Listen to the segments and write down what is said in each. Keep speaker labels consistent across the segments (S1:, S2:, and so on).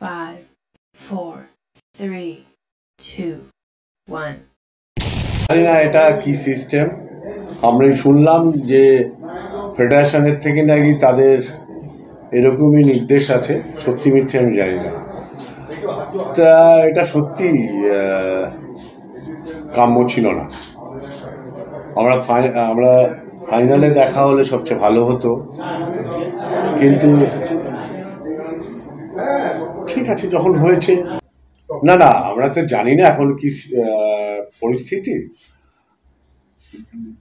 S1: 5, 4, 3, 2, 1.
S2: জানি না এটা কি সিস্টেম। আমরা শুনলাম যে ফেডারেশনের থেকে নাকি তাদের এরকমই নির্দেশ আছে, সত্যি মিথ্যে আমি জানি না। তা এটা সত্যি কাম্য ছিল না। আমরা ফাইনালে দেখা হলে সবচেয়ে ভালো হতো, কিন্তু ঠিক আছে যখন হয়েছে। না না, আমরা তো জানি না এখন কি পরিস্থিতি।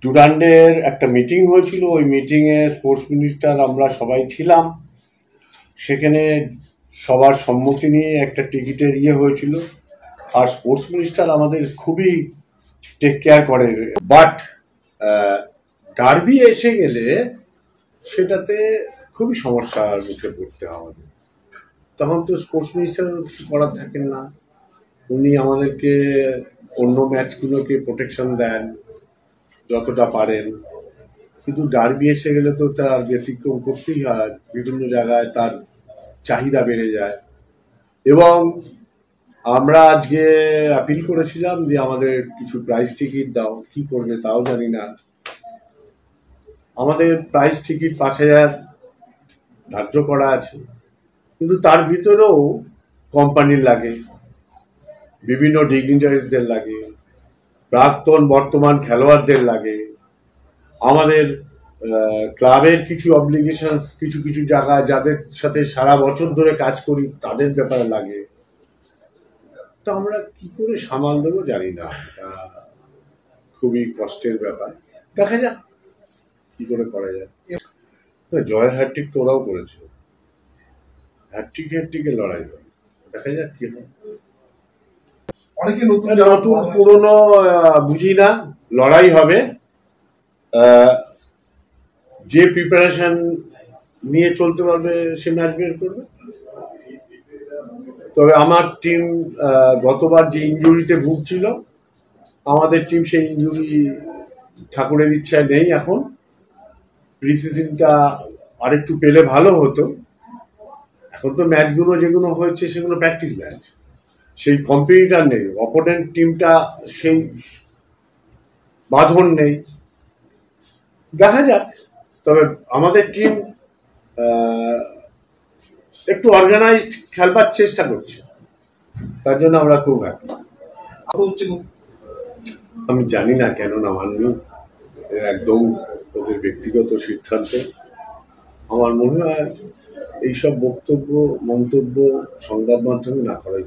S2: ডুরান্ডের একটা মিটিং হয়েছিল, ওই মিটিংয়ে স্পোর্টস মিনিস্টার আমরা সবাই ছিলাম। সেখানে সবার সম্মতি নিয়ে একটা টিকিটের হয়েছিল, আর স্পোর্টস মিনিস্টার আমাদের খুবই টেক কেয়ার করে। বাট ডার্বি এসে গেলে সেটাতে খুবই সমস্যার মুখে পড়তে আমাদের। তখন তো স্পোর্টস মিনিস্টারের কিছু করার থাকেন না, উনি আমাদেরকে অন্য ম্যাচগুলোকে প্রোটেকশন দেন যতটা পারেন, কিন্তু ডার্বি এসে গেলে তো তার ব্যতিক্রম করতেই হয়। বিভিন্ন জায়গায় তার চাহিদা বেড়ে যায়, এবং আমরা আজকে আপিল করেছিলাম যে আমাদের কিছু প্রাইস টিকিট দাও। কি করবে তাও জানি না। আমাদের প্রাইস টিকিট 5,000 ধার্য করা আছে, কিন্তু তার ভিতরেও কোম্পানির লাগে, বিভিন্ন ডিগনিটারিজদের লাগে, প্রাক্তন বর্তমান খেলোয়াড়দের লাগে, আমাদের ক্লাবের কিছু অব্লিগেশনস কিছু কিছু জায়গায় যাদের সাথে সারা বছর ধরে কাজ করি তাদের ব্যাপারে লাগে। তো আমরা কি করে সামাল দেবো জানি না, এটা খুবই কষ্টের ব্যাপার। দেখা যাক কি করে করা যায়। জয়ের হ্যাট্রিক তো ওরাও করেছে, হ্যাট্রিকের লড়াই হবে, দেখা যাক কি হয়। অনেকে নতুন পুরনো বুঝি না, লড়াই হবে। যে প্রিপারেশন নিয়ে চলতে পারবে সে ম্যাচ বের করবে। তবে আমার টিম গতবার যে ইনজুরিতে ভুগছিল, আমাদের টিম সেই ইনজুরি ঠাকুরের ইচ্ছায় নেই এখন। প্রিসিজনটা আরেকটু পেলে ভালো হতো। এখন তো ম্যাচগুলো যেগুলো হয়েছে সেগুলো প্র্যাকটিস ম্যাচ, সেই কম্পিটিটার নেই, অপোনেন্ট টিমটা সেই বাঁধন নেই। দেখা যাক। তবে আমাদের টিম একটু অর্গানাইজড খেলবার চেষ্টা করছে, তার জন্য আমরা খুব হ্যাপি। আমি জানি না কেন না মাননি, একদম ওদের ব্যক্তিগত সিদ্ধান্ত। আমার মনে হয় এইসব মন্তব্য সংবাদ মাধ্যমে না করাই